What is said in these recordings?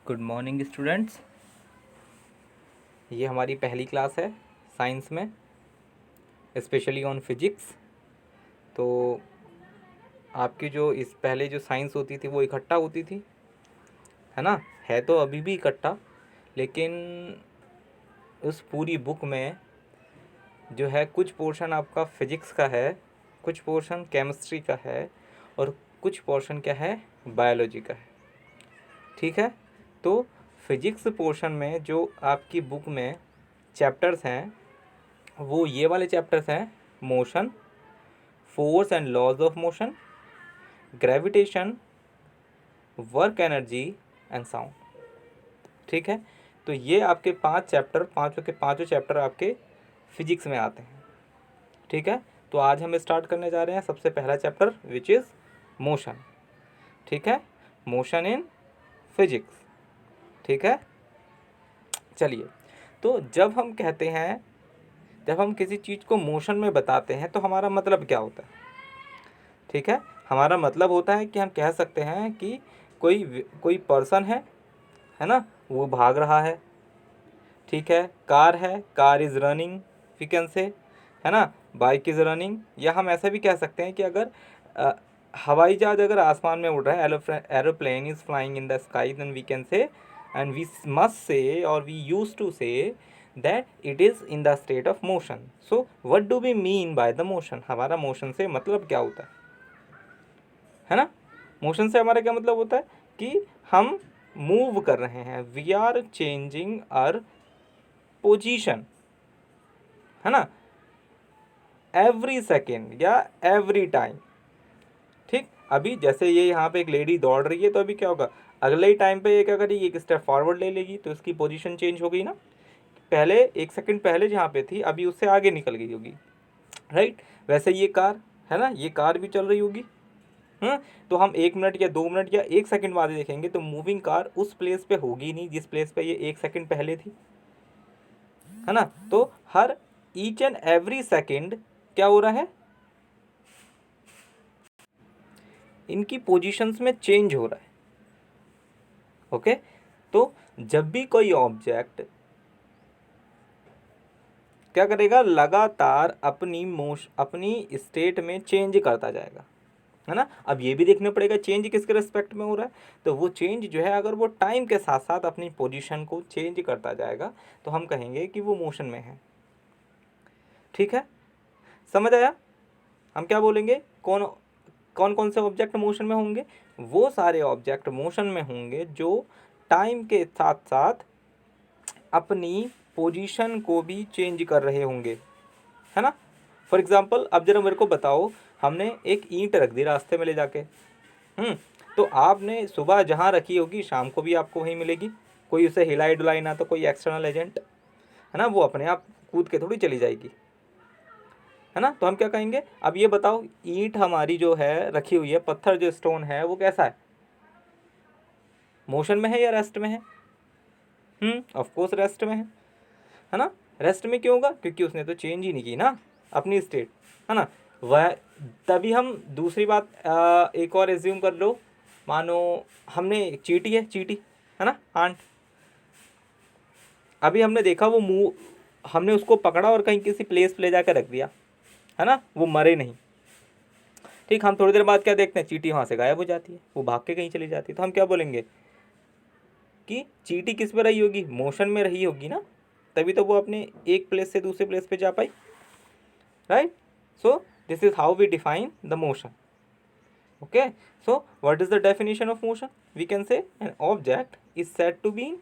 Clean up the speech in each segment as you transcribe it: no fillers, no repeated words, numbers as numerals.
Good morning students. ये हमारी पहली क्लास है साइंस में, स्पेशली ऑन फिजिक्स। तो आपकी जो इस पहले जो साइंस होती थी वो इकट्ठा होती थी, है ना। है तो अभी भी इकट्ठा, लेकिन उस पूरी बुक में जो है कुछ पोर्शन आपका फिजिक्स का है, कुछ पोर्शन केमिस्ट्री का है और कुछ पोर्शन क्या है, बायोलॉजी का है। ठीक है। तो फिजिक्स पोर्शन में जो आपकी बुक में चैप्टर्स हैं वो ये वाले चैप्टर्स हैं: motion, force and laws of motion, gravitation, work energy and sound. ठीक है। तो ये आपके 5 चैप्टर, पांचों के पांचों चैप्टर आपके फिजिक्स में आते हैं। ठीक है। तो आज हम स्टार्ट करने जा रहे हैं सबसे पहला चैप्टर विच इज़ मोशन। ठीक है, मोशन इन फिजिक्स। ठीक है। चलिए, तो जब हम कहते हैं, जब हम किसी चीज़ को मोशन में बताते हैं तो हमारा मतलब क्या होता है। ठीक है, हमारा मतलब होता है कि हम कह सकते हैं कि कोई पर्सन है ना, वो भाग रहा है। ठीक है, कार है, car is running, we can say, है ना, बाइक इज़ रनिंग। या हम ऐसा भी कह सकते हैं कि अगर हवाई जहाज अगर आसमान में उड़ रहा है, aeroplane is flying in the sky, then we can say and we must say और we use to say that it is in the state of motion. So what do we mean by the motion? हमारा motion से मतलब क्या होता है ना। Motion से हमारा क्या मतलब होता है कि हम मूव कर रहे हैं, we are changing our position, है ना, एवरी सेकेंड या एवरी टाइम। ठीक, अभी जैसे ये यहाँ पे एक लेडी दौड़ रही है, तो अभी क्या होगा, अगले ही टाइम पे ये क्या करेगी, एक स्टेप फॉरवर्ड ले लेगी, तो इसकी पोजीशन चेंज हो गई ना। पहले 1 सेकंड पहले जहाँ पे थी, अभी उससे आगे निकल गई होगी, राइट। वैसे ये कार है ना, ये कार भी चल रही होगी। तो हम 1 मिनट या 2 मिनट या 1 सेकंड बाद देखेंगे तो मूविंग कार उस प्लेस पे होगी नहीं जिस प्लेस पे ये 1 सेकंड पहले थी, है ना। तो हर ईच एंड एवरी सेकंड क्या हो रहा है, इनकी पोजीशंस में चेंज हो रहा है। ओके। तो जब भी कोई ऑब्जेक्ट क्या करेगा, लगातार अपनी स्टेट में चेंज करता जाएगा, है ना। अब ये भी देखना पड़ेगा चेंज किसके रिस्पेक्ट में हो रहा है। तो वो चेंज जो है, अगर वो टाइम के साथ साथ अपनी पोजीशन को चेंज करता जाएगा तो हम कहेंगे कि वो मोशन में है। ठीक है, समझ आया। हम क्या बोलेंगे, कौन कौन कौन से ऑब्जेक्ट मोशन में होंगे, वो सारे ऑब्जेक्ट मोशन में होंगे जो टाइम के साथ साथ अपनी पोजीशन को भी चेंज कर रहे होंगे, है ना। फॉर एग्जाम्पल, अब जरा मेरे को बताओ, हमने एक ईंट रख दी रास्ते में ले जाके, तो आपने सुबह जहाँ रखी होगी शाम को भी आपको वहीं मिलेगी। कोई उसे हिलाई डुलाई ना, तो कोई एक्सटर्नल एजेंट, है ना, वो अपने आप कूद के थोड़ी चली जाएगी, है ना। तो हम क्या कहेंगे, अब ये बताओ, ईंट हमारी जो है रखी हुई है, पत्थर जो स्टोन है, वो कैसा है, मोशन में है या रेस्ट में है। ऑफ कोर्स रेस्ट में है ना। रेस्ट में क्यों होगा, क्योंकि उसने तो चेंज ही नहीं की ना अपनी स्टेट, है ना। वह तभी हम दूसरी बात एक और एज्यूम कर लो, मानो हमने चींटी है ना, आंट। अभी हमने देखा वो मुंह, हमने उसको पकड़ा और कहीं किसी प्लेस पे ले जाकर रख दिया, है ना, वो मरे नहीं। ठीक, हम थोड़ी देर बाद क्या देखते हैं, चींटी वहाँ से गायब हो जाती है, वो भाग के कहीं चली जाती है। तो हम क्या बोलेंगे कि चींटी किस पे रही होगी, मोशन में रही होगी ना, तभी तो वो अपने एक प्लेस से दूसरे प्लेस पे जा पाई, right. So this is how we define the motion. Okay, so what is the definition of motion? We can say an object is said to be in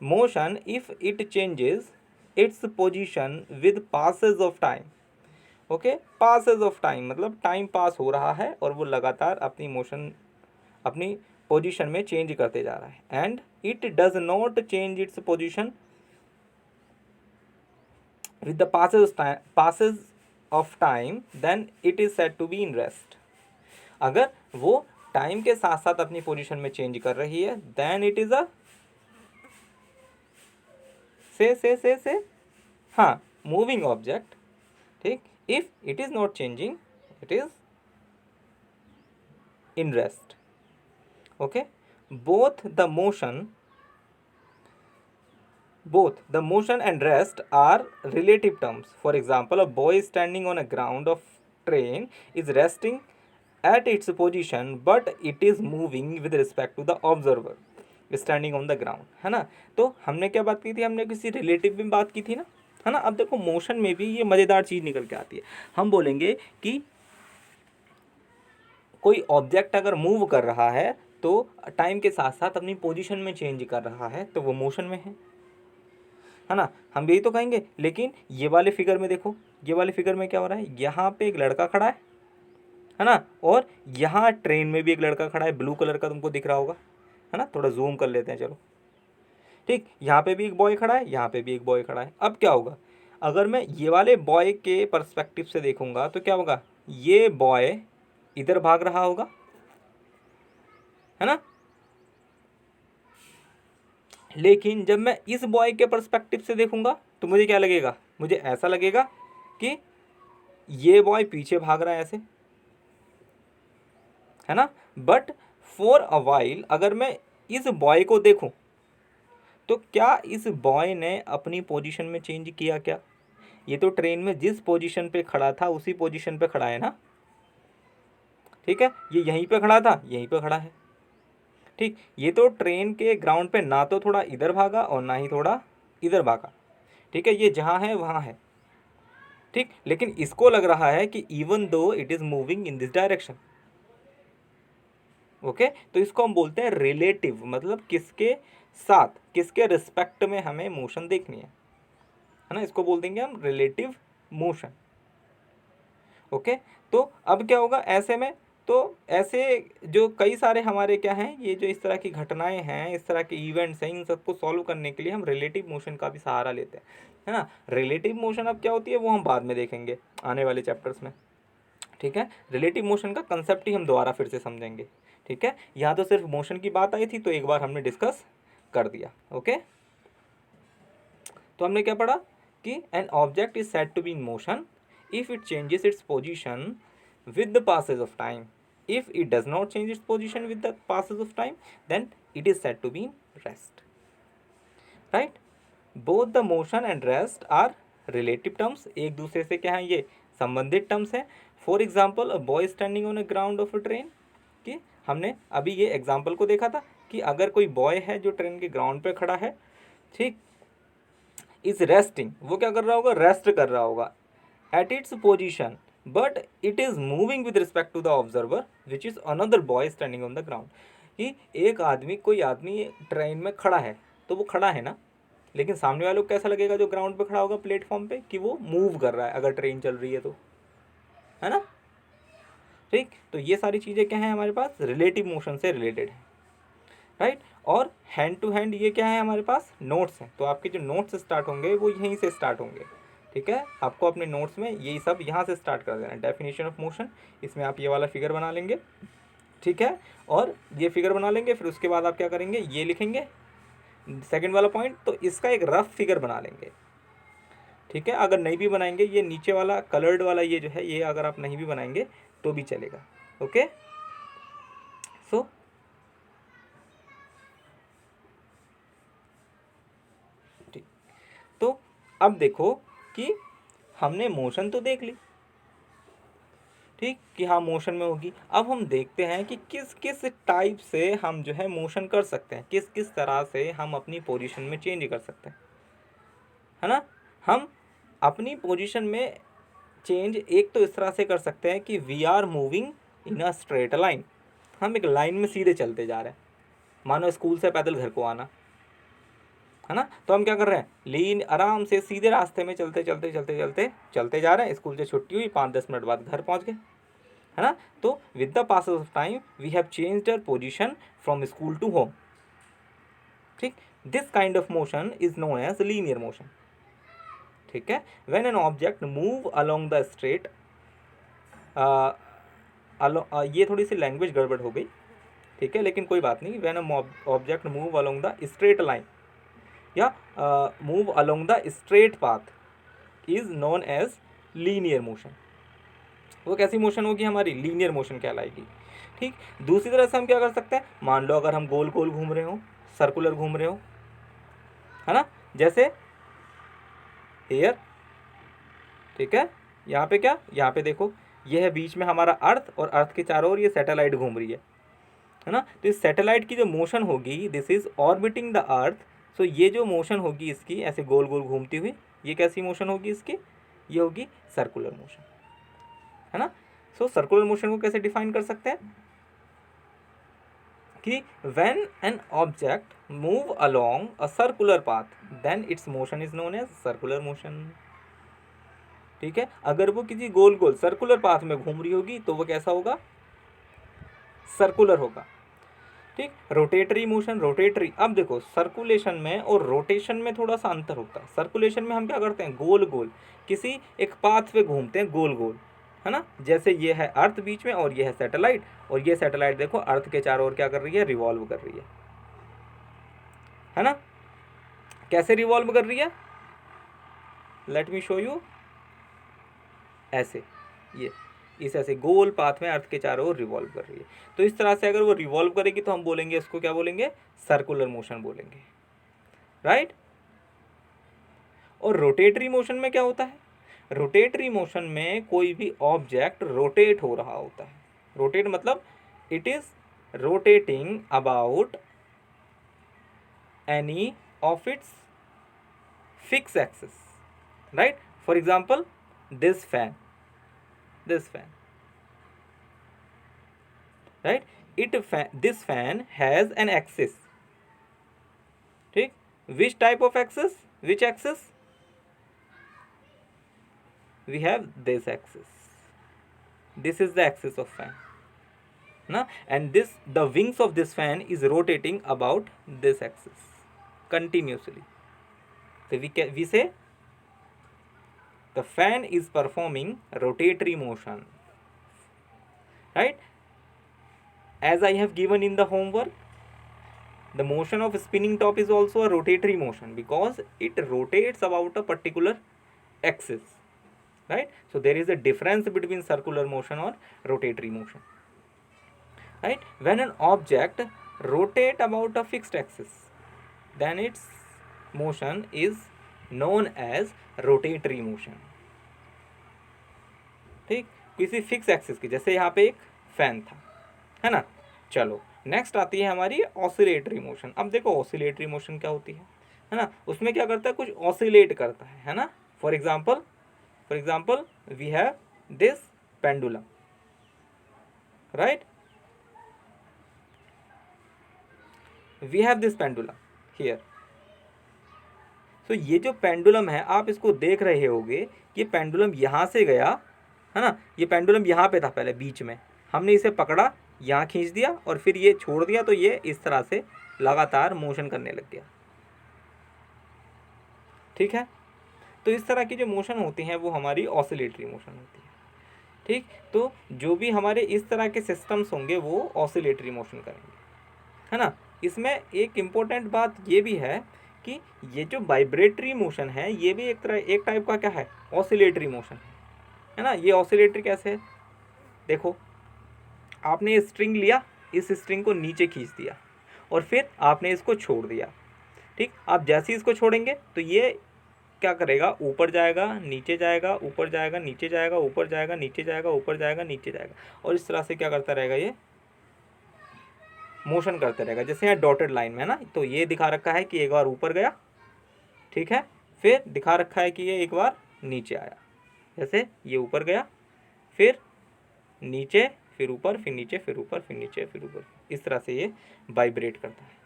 motion if it changes its position with passes of time. Okay, passes of time मतलब time pass हो रहा है और वो लगातार अपनी position में change करते जा रहा है, and it does not change it's position with the passes of time, then it is said to be in rest. अगर वो टाइम के साथ साथ अपनी पोजीशन में चेंज कर रही है, then it is a से हाँ, मूविंग ऑब्जेक्ट। ठीक, if it is not changing, it is in rest. Okay, both the motion both the motion and rest are relative terms. For example, a boy standing on a ground of train is resting at its position but it is moving with respect to the observer standing on the ground, है ना। तो हमने क्या बात की थी, हमने किसी रिलेटिव में बात की थी ना, है ना। अब देखो मोशन में भी ये मज़ेदार चीज़ निकल के आती है। हम बोलेंगे कि कोई ऑब्जेक्ट अगर मूव कर रहा है तो टाइम के साथ साथ अपनी पोजीशन में चेंज कर रहा है तो वो मोशन में है ना। हम यही तो कहेंगे। लेकिन ये वाले फिगर में देखो, ये वाले फिगर में क्या हो रहा है, यहाँ पे एक लड़का खड़ा है ना, और यहाँ ट्रेन में भी एक लड़का खड़ा है, ब्लू कलर का तुमको दिख रहा होगा, है ना। थोड़ा जूम कर लेते हैं, चलो ठीक। यहाँ पे भी एक बॉय खड़ा है, यहाँ पे भी एक बॉय खड़ा है। अब क्या होगा, अगर मैं ये वाले बॉय के पर्सपेक्टिव से देखूंगा तो क्या होगा, ये बॉय इधर भाग रहा होगा, है ना। लेकिन जब मैं इस बॉय के पर्सपेक्टिव से देखूंगा तो मुझे क्या लगेगा, मुझे ऐसा लगेगा कि ये बॉय पीछे भाग रहा है ऐसे, है ना। बट फॉर अ वाइल अगर मैं इस बॉय को देखूं तो क्या इस बॉय ने अपनी पोजीशन में चेंज किया क्या? ये तो ट्रेन में जिस पोजीशन पे खड़ा था उसी पोजीशन पे खड़ा है ना, ठीक है। ये यहीं पे खड़ा था, यहीं पे खड़ा है, ठीक। ये तो ट्रेन के ग्राउंड पे ना तो थोड़ा इधर भागा और ना ही थोड़ा इधर भागा, ठीक है। ये जहाँ है वहाँ है, ठीक। लेकिन इसको लग रहा है कि even though it is moving in this direction, okay. तो इसको हम बोलते हैं रिलेटिव, मतलब किसके साथ, किसके रिस्पेक्ट में हमें मोशन देखनी है ना। इसको बोल देंगे हम रिलेटिव मोशन, ओके। तो अब क्या होगा ऐसे में, तो ऐसे जो कई सारे हमारे क्या हैं, ये जो इस तरह की घटनाएं हैं, इस तरह के इवेंट्स हैं, इन सबको सॉल्व करने के लिए हम रिलेटिव मोशन का भी सहारा लेते हैं, है ना। रिलेटिव मोशन अब क्या होती है वो हम बाद में देखेंगे आने वाले चैप्टर्स में, ठीक है। रिलेटिव मोशन का कंसेप्ट ही हम दोबारा फिर से समझेंगे, ठीक है। यहाँ तो सिर्फ मोशन की बात आई थी तो एक बार हमने डिस्कस कर दिया, ओके। तो हमने क्या पढ़ा कि an object is said to be in motion if it changes its position with the passage of time. If it does not change its position with the passage of time, then it is said to be in rest. Right? Both the motion and rest are relative terms. एक दूसरे से क्या है, ये संबंधित terms हैं। For example a boy standing on a ground of a train, कि हमने अभी ये एग्जाम्पल को देखा था कि अगर कोई बॉय है जो ट्रेन के ग्राउंड पे खड़ा है, ठीक, इज रेस्टिंग, वो क्या कर रहा होगा, रेस्ट कर रहा होगा at its position but it is moving with respect to the observer which is another boy standing on the ground. कि एक आदमी, कोई आदमी ट्रेन में खड़ा है तो वो खड़ा है ना, लेकिन सामने वालों को कैसा लगेगा जो ग्राउंड पे खड़ा होगा प्लेटफॉर्म पे, कि वो मूव कर रहा है अगर ट्रेन चल रही है तो, है ना, ठीक। तो ये सारी चीज़ें क्या हैं हमारे पास, रिलेटिव मोशन से रिलेटेड है, राइट। और हैंड टू हैंड ये क्या है हमारे पास, नोट्स हैं। तो आपके जो नोट्स स्टार्ट होंगे वो यहीं से स्टार्ट होंगे, ठीक है। आपको अपने नोट्स में यही सब यहाँ से स्टार्ट कर देना है। डेफिनेशन ऑफ मोशन, इसमें आप ये वाला फिगर बना लेंगे, ठीक है। और ये फिगर बना लेंगे, फिर उसके बाद आप क्या करेंगे, ये लिखेंगे सेकंड वाला पॉइंट, तो इसका एक रफ फिगर बना लेंगे, ठीक है। अगर नहीं भी बनाएंगे, ये नीचे वाला कलर्ड वाला ये जो है, ये अगर आप नहीं भी बनाएंगे तो भी चलेगा, ओके। सो ठीक, तो अब देखो कि हमने मोशन तो देख ली, ठीक, कि हाँ मोशन में होगी। अब हम देखते हैं कि किस किस टाइप से हम जो है मोशन कर सकते हैं, किस किस तरह से हम अपनी पोजीशन में चेंज कर सकते हैं, है ना। हम अपनी पोजीशन में चेंज एक तो इस तरह से कर सकते हैं कि we are moving in a straight line, हम एक लाइन में सीधे चलते जा रहे हैं, मानो स्कूल से पैदल घर को आना, है ना। तो हम क्या कर रहे हैं, लीन आराम से सीधे रास्ते में चलते चलते चलते चलते चलते जा रहे हैं। स्कूल से छुट्टी हुई, 5-10 मिनट बाद घर पहुंच गए, है ना। तो with the passes of time we have changed our position from school to home, ठीक। This kind of motion is known as linear motion, ठीक है। When an object move along the straight, ये थोड़ी सी लैंग्वेज गड़बड़ हो गई, ठीक है, लेकिन कोई बात नहीं। When a object move along the straight line या move along the straight path is known as linear motion. वो कैसी मोशन होगी हमारी, लीनियर मोशन कहलाएगी, ठीक। दूसरी तरह से हम क्या कर सकते हैं, मान लो अगर हम गोल गोल घूम रहे हो, सर्कुलर घूम रहे हो, है ना, जैसे एयर, ठीक है। यहाँ पे क्या, यहाँ पे देखो ये है बीच में हमारा अर्थ, और अर्थ के चारों ओर ये सैटेलाइट घूम रही है ना। तो इस सैटेलाइट की जो मोशन होगी, this is orbiting the earth. So ये जो मोशन होगी इसकी ऐसे गोल गोल घूमती हुई, ये कैसी मोशन होगी इसकी, ये होगी सर्कुलर मोशन, है ना। सो सर्कुलर मोशन को कैसे डिफाइन कर सकते हैं कि when an object move along a circular path then its motion is known as circular motion, ठीक है। अगर वो किसी गोल गोल सर्कुलर पाथ में घूम रही होगी तो वो कैसा होगा, सर्कुलर होगा, ठीक। रोटेटरी मोशन, रोटेटरी, अब देखो सर्कुलेशन में और रोटेशन में थोड़ा सा अंतर होता है। सर्कुलेशन में हम क्या करते हैं, गोल गोल किसी एक पाथ पे घूमते हैं, गोल गोल, है ना। जैसे ये है अर्थ बीच में और ये है सैटेलाइट, और ये सैटेलाइट देखो अर्थ के चारों ओर क्या कर रही है, रिवॉल्व कर रही है ना। कैसे रिवॉल्व कर रही है, लेट मी शो यू, ऐसे, ये इस ऐसे गोल पाथ में अर्थ के चारों ओर रिवॉल्व कर रही है। तो इस तरह से अगर वो रिवॉल्व करेगी तो हम बोलेंगे इसको क्या बोलेंगे, सर्कुलर मोशन बोलेंगे, राइट। और रोटेटरी मोशन में क्या होता है, रोटेटरी मोशन में कोई भी ऑब्जेक्ट रोटेट हो रहा होता है। रोटेट मतलब it is rotating about any of its fix axis, right. For example this fan, right, this fan has an axis, ठीक। which type of axis, which axis, we have this axis, this is the axis of fan ना, and this, the wings of this fan is rotating about this axis continuously, so we say the fan is performing rotatory motion, right. As I have given in the homework, the motion of spinning top is also a rotatory motion because it rotates about a particular axis, right. So there is a difference between circular motion or rotatory motion, right. When an object rotate about a fixed axis, then its motion is known as rotatory motion, ठीक। किसी fix axis की, जैसे यहाँ पे एक fan था, है ना। चलो नेक्स्ट आती है हमारी ऑसिलेटरी मोशन। अब देखो ऑसिलेटरी मोशन क्या होती है ना। उसमें क्या करता है, कुछ ऑसिलेट करता है ना। For example we have this pendulum, right, we have this pendulum here. तो ये जो पेंडुलम है आप इसको देख रहे होगे, ये पेंडुलम यहाँ से गया, है ना। ये पेंडुलम यहाँ पे था पहले बीच में, हमने इसे पकड़ा, यहाँ खींच दिया और फिर ये छोड़ दिया, तो ये इस तरह से लगातार मोशन करने लग गया, ठीक है। तो इस तरह की जो मोशन होती हैं वो हमारी ऑसिलेटरी मोशन होती है, ठीक। तो जो भी हमारे इस तरह के सिस्टम्स होंगे वो ऑसिलेटरी मोशन करेंगे, है ना। इसमें एक इम्पोर्टेंट बात ये भी है कि ये जो वाइब्रेटरी मोशन है ये भी एक टाइप का क्या है, ऑसिलेटरी मोशन है ना। ये ऑसिलेटरी कैसे है, देखो आपने ये स्ट्रिंग लिया, इस स्ट्रिंग को नीचे खींच दिया और फिर आपने इसको छोड़ दिया, ठीक। आप जैसे ही इसको छोड़ेंगे तो ये क्या करेगा, ऊपर जाएगा, नीचे जाएगा, ऊपर जाएगा, नीचे जाएगा, ऊपर जाएगा, नीचे जाएगा, ऊपर जाएगा, नीचे जाएगा, और इस तरह से क्या करता रहेगा, ये मोशन करता रहेगा। जैसे यहाँ डॉटेड लाइन में है ना, तो ये दिखा रखा है कि एक बार ऊपर गया, ठीक है, फिर दिखा रखा है कि ये एक बार नीचे आया। जैसे ये ऊपर गया, फिर नीचे, फिर ऊपर, फिर नीचे, फिर ऊपर, फिर नीचे, फिर ऊपर, इस तरह से ये वाइब्रेट करता है,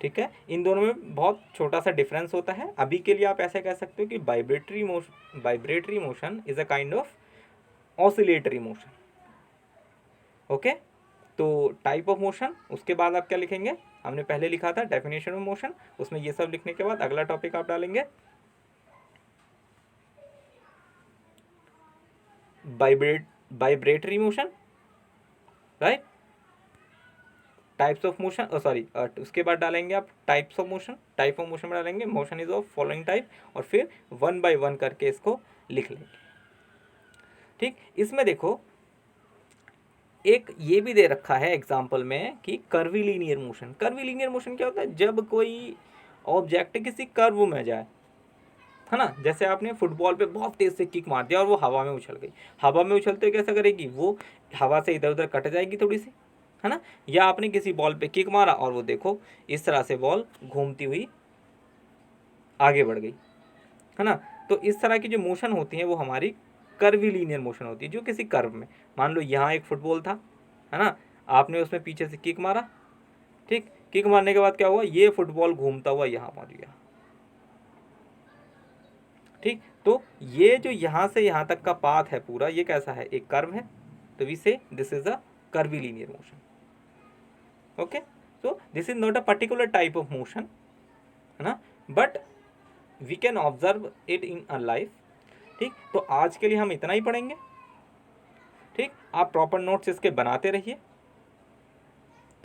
ठीक है। इन दोनों में बहुत छोटा सा डिफरेंस होता है। अभी के लिए आप ऐसे कह सकते हो कि vibratory motion is a kind of oscillatory motion, okay. तो टाइप ऑफ मोशन, उसके बाद आप क्या लिखेंगे, हमने पहले लिखा था डेफिनेशन ऑफ मोशन, उसमें ये सब लिखने के बाद अगला टॉपिक आप डालेंगे vibratory motion, right, types of motion, उसके बाद डालेंगे आप types of motion. Type of motion में डालेंगे motion is of following type, और फिर 1 by 1 करके इसको लिख लेंगे, ठीक। इसमें देखो एक ये भी दे रखा है एग्जाम्पल में कि कर्वीलीनियर मोशन। कर्वीलीनियर मोशन क्या होता है, जब कोई ऑब्जेक्ट किसी कर्व में जाए, है ना। जैसे आपने फुटबॉल पे बहुत तेज से किक मार दिया और वो हवा में उछल गई, हवा में उछलते हुए कैसा करेगी, वो हवा से इधर उधर कट जाएगी थोड़ी सी, है ना। या आपने किसी बॉल पे किक मारा और वो देखो इस तरह से बॉल घूमती हुई आगे बढ़ गई, है ना। तो इस तरह की जो मोशन होती है वो हमारी कर्वीलीनियर मोशन होती है, जो किसी कर्व में, मान लो यहाँ एक फुटबॉल था, है ना, आपने उसमें पीछे से किक मारा, ठीक, किक मारने के बाद क्या हुआ, ये फुटबॉल घूमता हुआ यहाँ पहुंच गया, ठीक। तो ये जो यहाँ से यहाँ तक का पाथ है पूरा, ये कैसा है, एक कर्व है, तो we say this is a curvilinear motion, okay. So this is not a particular type of motion, है ना, but we can observe it in a life, ठीक। तो आज के लिए हम इतना ही पढ़ेंगे, ठीक। आप प्रॉपर नोट्स इसके बनाते रहिए।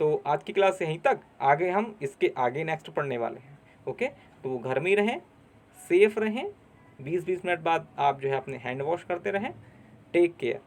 तो आज की क्लास यहीं तक, आगे हम इसके आगे नेक्स्ट पढ़ने वाले हैं, ओके। तो घर में ही रहें, सेफ रहें, 20-20 मिनट बाद आप जो है अपने हैंड वॉश करते रहें। Take care.